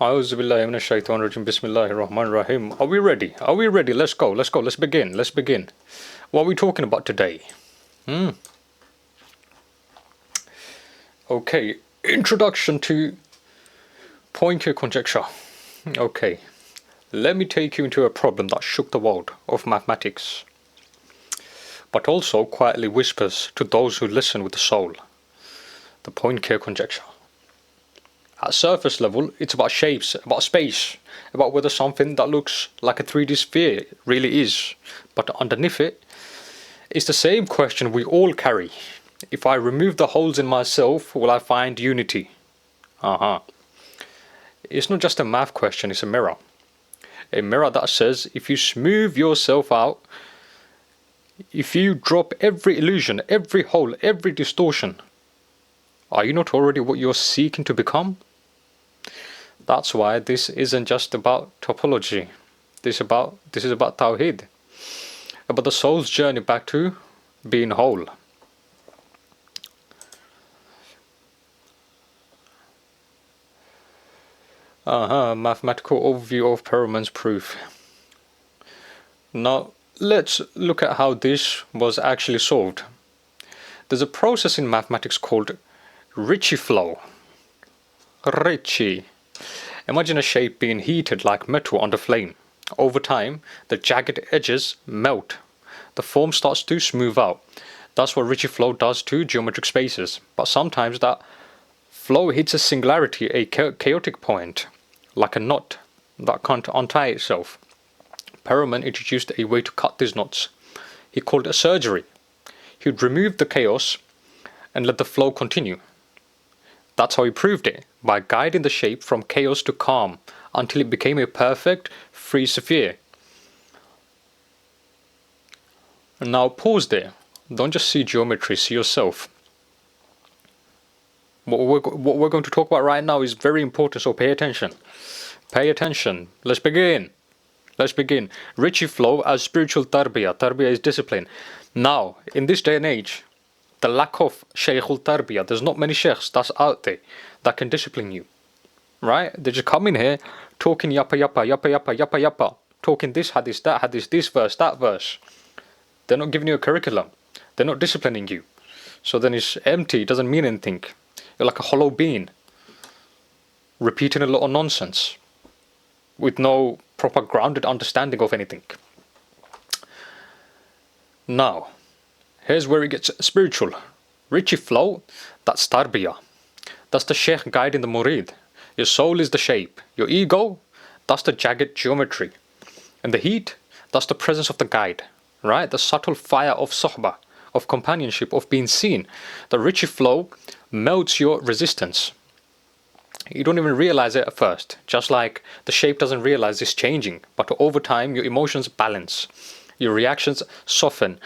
A'udhu billahi minash shaitanir rajim. Bismillahir Rahmanir Rahim. Are we ready? Are we ready? Let's go. Let's go. Let's begin. Let's begin. What are we talking about today? Okay. Introduction to Poincare conjecture. Okay. Let me take you into a problem that shook the world of mathematics, but also quietly whispers to those who listen with the soul. The Poincare conjecture. At surface level, it's about shapes, about space, about whether something that looks like a 3D sphere really is. But underneath it, it's the same question we all carry. If I remove the holes in myself, will I find unity? It's not just a math question, it's a mirror. A mirror that says if you smooth yourself out, if you drop every illusion, every hole, every distortion, are you not already what you're seeking to become? That's why this isn't just about topology. This is about Tawheed, about the soul's journey back to being whole. Mathematical overview of Perelman's proof. Now, let's look at how this was actually solved. There's a process in mathematics called Ricci flow. Ricci. Imagine a shape being heated like metal under flame. Over time, the jagged edges melt. The form starts to smooth out. That's what Ricci flow does to geometric spaces. But sometimes that flow hits a singularity, a chaotic point, like a knot that can't untie itself. Perelman introduced a way to cut these knots. He called it a surgery. He would remove the chaos and let the flow continue. That's how he proved it, by guiding the shape from chaos to calm until it became a perfect free sphere. And now pause there. Don't just see geometry, see yourself. What we're going to talk about right now is very important, so pay attention. Pay attention. Let's begin. Let's begin. Ricci flow as spiritual tarbiyah. Tarbiyah is discipline. Now, in this day and age, the lack of shaykhul tarbiyah, there's not many sheikhs that's out there that can discipline you. Right? They just come in here talking yappa, talking this hadith, that hadith, this verse, that verse. They're not giving you a curriculum. They're not disciplining you. So then it's empty, it doesn't mean anything. You're like a hollow bean, repeating a lot of nonsense with no proper grounded understanding of anything. Now, here's where it gets spiritual. Ricci flow, that's tarbiyah. That's the sheikh guiding the murid. Your soul is the shape. Your ego, that's the jagged geometry. And the heat, that's the presence of the guide. Right? The subtle fire of sohbah, of companionship, of being seen. The Ricci flow melts your resistance. You don't even realize it at first. Just like the shape doesn't realize it's changing. But over time, your emotions balance. Your reactions soften.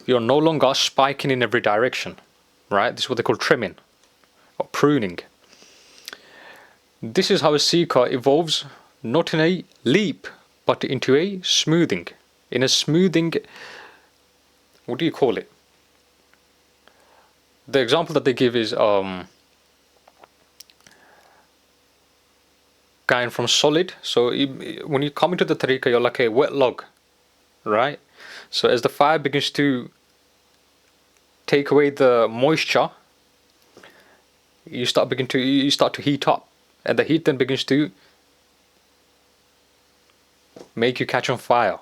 You're no longer spiking in every direction. Right? This is what they call trimming or pruning. This is how a seeker evolves, not in a leap, but into a smoothing. In a smoothing, what do you call it? The example that they give is going from solid. So when you come into the tariqah, you're like a wet log, right? So as the fire begins to take away the moisture, you start to heat up, and the heat then begins to make you catch on fire.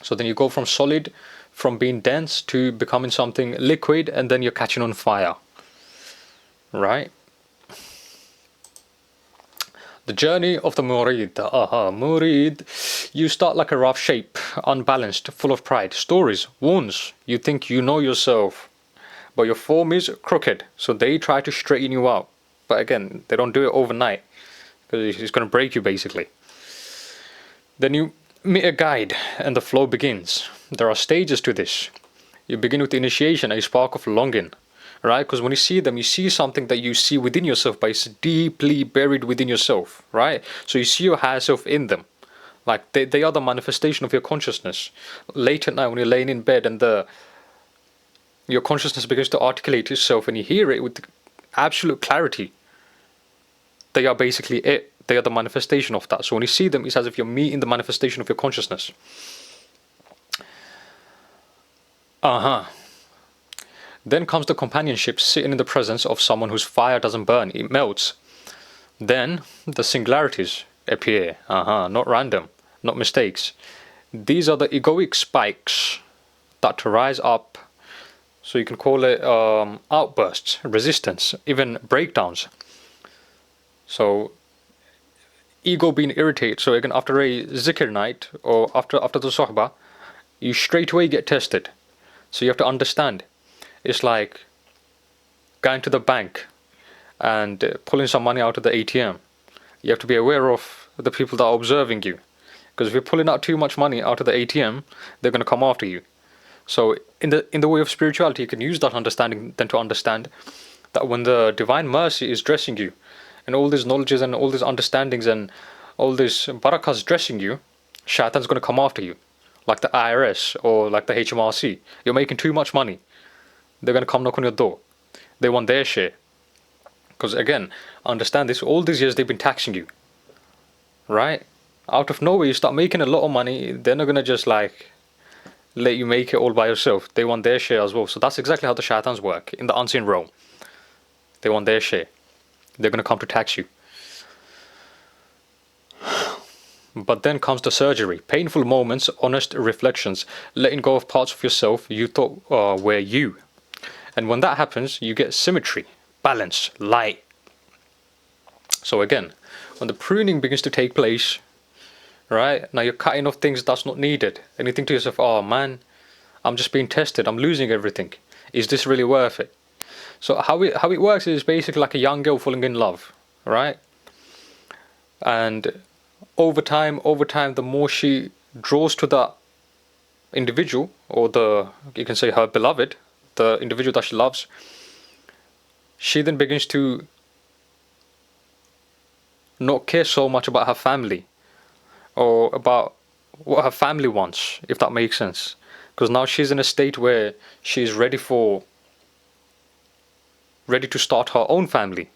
So then you go from solid, from being dense to becoming something liquid, and then you're catching on fire. Right? The journey of the murid. Murid. You start like a rough shape, unbalanced, full of pride, stories, wounds. You think you know yourself, but your form is crooked, so they try to straighten you out. But again, they don't do it overnight, because it's going to break you basically. Then you meet a guide and the flow begins. There are stages to this. You begin with initiation, a spark of longing, right? Because when you see them, you see something that you see within yourself, but it's deeply buried within yourself, right? So you see your higher self in them. Like they are the manifestation of your consciousness. Late at night when you're laying in bed and your consciousness begins to articulate itself and you hear it with absolute clarity. they are basically it. They are the manifestation of that. So when you see them, it's as if you're meeting the manifestation of your consciousness. Then comes the companionship, sitting in the presence of someone whose fire doesn't burn, it melts. Then the singularities appear, not random, not mistakes. These are the egoic spikes that rise up, so you can call it outbursts, resistance, even breakdowns. So ego being irritated. So again, after a zikr night or after the sohbah, you straight away get tested. So you have to understand. It's like going to the bank and pulling some money out of the ATM. You have to be aware of the people that are observing you, because if you're pulling out too much money out of the ATM, they're going to come after you. So in the way of spirituality, you can use that understanding then to understand that when the divine mercy is dressing you, and all these knowledges and all these understandings and all these barakas dressing you, shaitan's going to come after you, like the IRS or like the HMRC. You're making too much money. They're going to come knock on your door. They want their share. Because again, understand this, all these years they've been taxing you. Right? Out of nowhere you start making a lot of money, they're not going to just like let you make it all by yourself. They want their share as well. So that's exactly how the shaitans work in the unseen realm. They want their share. They're going to come to tax you. But then comes the surgery. Painful moments, honest reflections, letting go of parts of yourself you thought were you. And when that happens, you get symmetry, balance, light. So again, when the pruning begins to take place, right, now you're cutting off things that's not needed. And you think to yourself, oh man, I'm just being tested, I'm losing everything. Is this really worth it? So how it works is basically like a young girl falling in love, right? And over time, the more she draws to that individual, or you can say her beloved, the individual that she loves, she then begins to not care so much about her family or about what her family wants, if that makes sense. Because now she's in a state where she's ready to start her own family.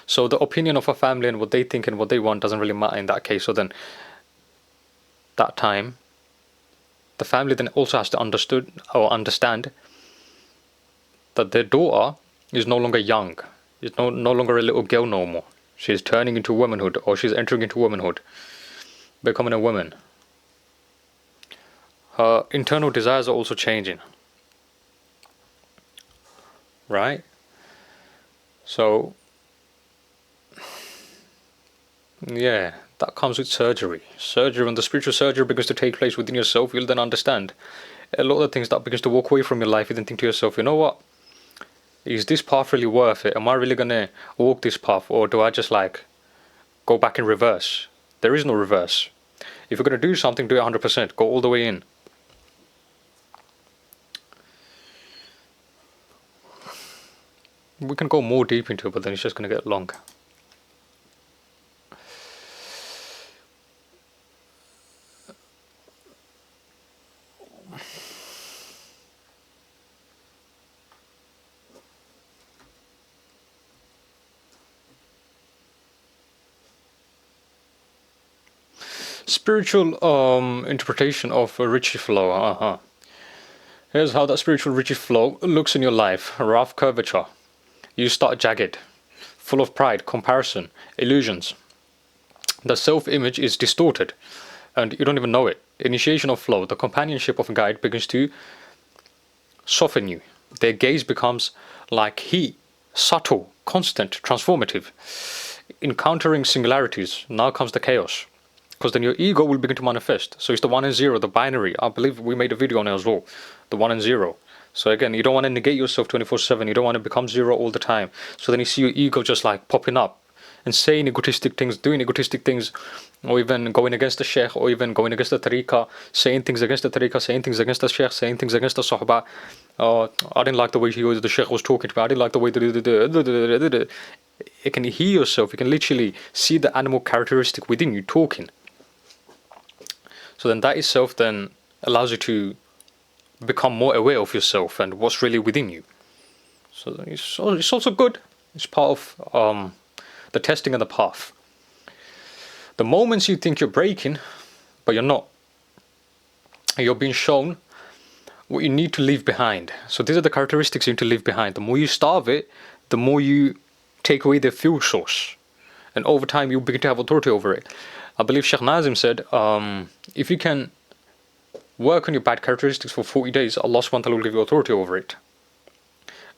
So the opinion of her family and what they think and what they want doesn't really matter in that case. So then that time, the family then also has to understand that their daughter is no longer young, is no longer a little girl no more. She's turning into womanhood, or she's entering into womanhood, becoming a woman. Her internal desires are also changing. Right? So yeah, that comes with surgery. When the spiritual surgery begins to take place within yourself, you'll then understand a lot of the things that begins to walk away from your life. You then think to yourself, you know what? Is this path really worth it? Am I really gonna walk this path, or do I just like go back in reverse? There is no reverse. If you're gonna do something, do it 100%. Go all the way in. We can go more deep into it, but then it's just gonna get long. Spiritual interpretation of Ritchie flow. Here's how that spiritual Ritchie flow looks in your life. Rough curvature. You start jagged, full of pride, comparison, illusions. The self-image is distorted, and you don't even know it. Initiation of flow. The companionship of a guide begins to soften you. Their gaze becomes like heat, subtle, constant, transformative. Encountering singularities. Now comes the chaos. Because then your ego will begin to manifest. So it's the 1 and 0, the binary. I believe we made a video on it as well. The 1 and 0. So again, you don't want to negate yourself 24/7. You don't want to become 0 all the time. So then you see your ego just like popping up and saying egotistic things, doing egotistic things, or even going against the sheikh, or even going against the tariqah, saying things against the tariqah, saying things against the sheikh, saying things against the sahaba. I didn't like the way the sheikh was talking to me. I didn't like the way you can hear yourself. You can literally see the animal characteristic within you talking. So then that itself then allows you to become more aware of yourself and what's really within you. So it's also good. It's part of the testing and the path. The moments you think you're breaking, but you're not, you're being shown what you need to leave behind. So these are the characteristics you need to leave behind. The more you starve it, the more you take away their fuel source. And over time, you begin to have authority over it. I believe Sheikh Nazim said, if you can work on your bad characteristics for 40 days, Allah subhanahu wa ta'ala will give you authority over it.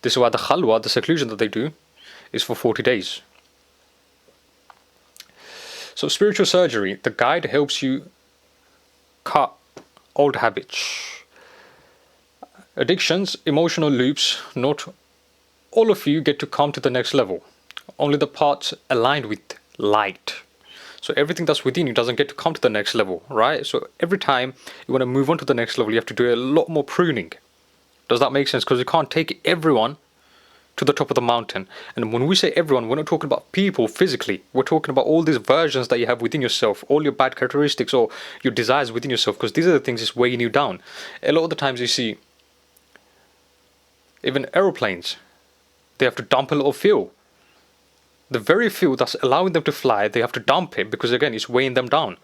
This is why the khalwa, the seclusion that they do, is for 40 days. So spiritual surgery, the guide helps you cut old habits. Addictions, emotional loops, not all of you get to come to the next level. Only the parts aligned with light. So everything that's within you doesn't get to come to the next level, right? So every time you want to move on to the next level, you have to do a lot more pruning. Does that make sense? Because you can't take everyone to the top of the mountain. And when we say everyone, we're not talking about people physically. We're talking about all these versions that you have within yourself, all your bad characteristics or your desires within yourself, because these are the things that's weighing you down. A lot of the times you see, even aeroplanes, they have to dump a lot of fuel. The very fuel that's allowing them to fly, they have to dump it because, again, it's weighing them down.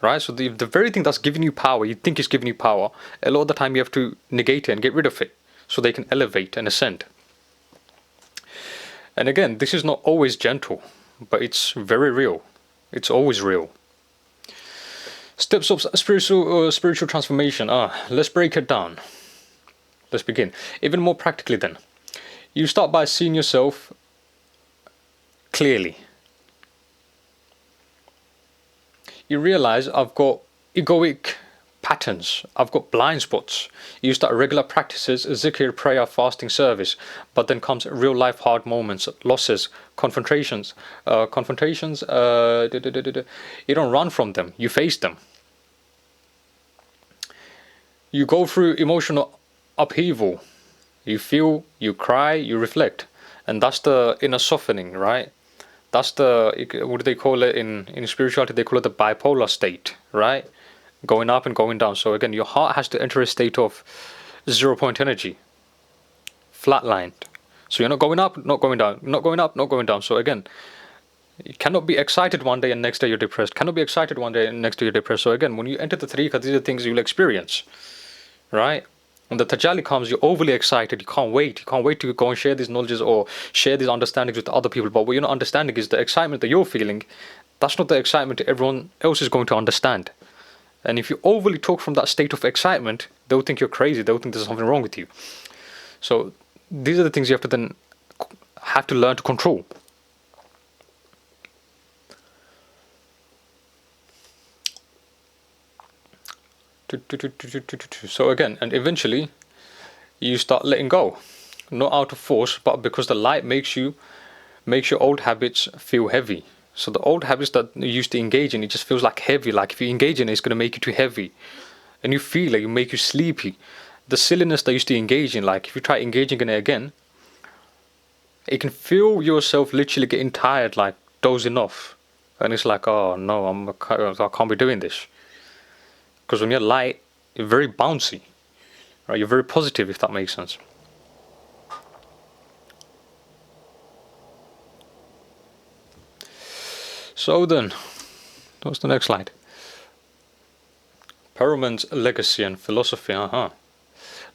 Right? So the very thing that's giving you power, you think is giving you power, a lot of the time you have to negate it and get rid of it so they can elevate and ascend. And again, this is not always gentle, but it's very real. It's always real. Steps of spiritual transformation. Let's break it down. Let's begin. Even more practically then. You start by seeing yourself clearly. You realize I've got egoic patterns. I've got blind spots. You start regular practices, zikr, prayer, fasting, service. But then comes real life hard moments, losses, confrontations. You don't run from them. You face them. You go through emotional upheaval. You feel, you cry, you reflect. And that's the inner softening, right? That's the, what do they call it in spirituality? They call it the bipolar state, right? Going up and going down. So again, your heart has to enter a state of 0 point energy, flatlined. So you're not going up, not going down, not going up, not going down. So again, you cannot be excited one day and next day you're depressed. Cannot be excited one day and next day you're depressed. So again, when you enter the tariqah, these are things you'll experience, right? When the tajalli comes, you're overly excited. You can't wait. You can't wait to go and share these knowledges or share these understandings with other people. But what you're not understanding is the excitement that you're feeling. That's not the excitement everyone else is going to understand. And if you overly talk from that state of excitement, they'll think you're crazy. They'll think there's something wrong with you. So these are the things you have to then have to learn to control. So again, and eventually you start letting go, not out of force, but because the light makes your old habits feel heavy. So the old habits that you used to engage in, it just feels like heavy. Like if you engage in it, it's going to make you too heavy, and you feel like it make you sleepy. The silliness that you used to engage in, like if you try engaging in it again, it can feel yourself literally getting tired, like dozing off, and it's like, oh no, I can't be doing this. Because when you're light, you're very bouncy, right? You're very positive, if that makes sense. So then, what's the next slide? Perelman's legacy and philosophy.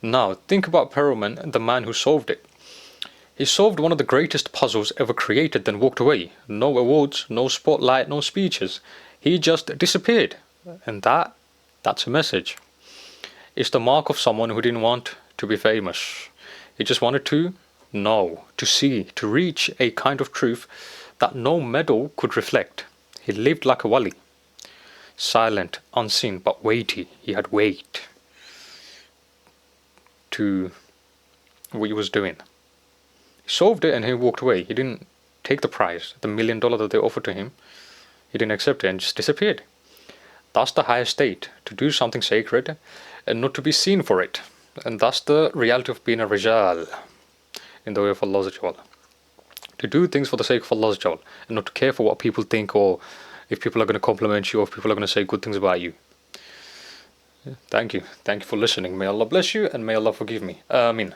Now, think about Perelman, the man who solved it. He solved one of the greatest puzzles ever created, then walked away. No awards, no spotlight, no speeches. He just disappeared. And that's a message. It's the mark of someone who didn't want to be famous. He just wanted to know, to see, to reach a kind of truth that no medal could reflect. He lived like a wali. Silent, unseen, but weighty. He had weight to what he was doing. He solved it and he walked away. He didn't take the prize, the $1 million that they offered to him. He didn't accept it and just disappeared. That's the highest state, to do something sacred and not to be seen for it. And that's the reality of being a rijal in the way of Allah. To do things for the sake of Allah and not to care for what people think, or if people are going to compliment you, or if people are going to say good things about you. Thank you. Thank you for listening. May Allah bless you and may Allah forgive me. Ameen.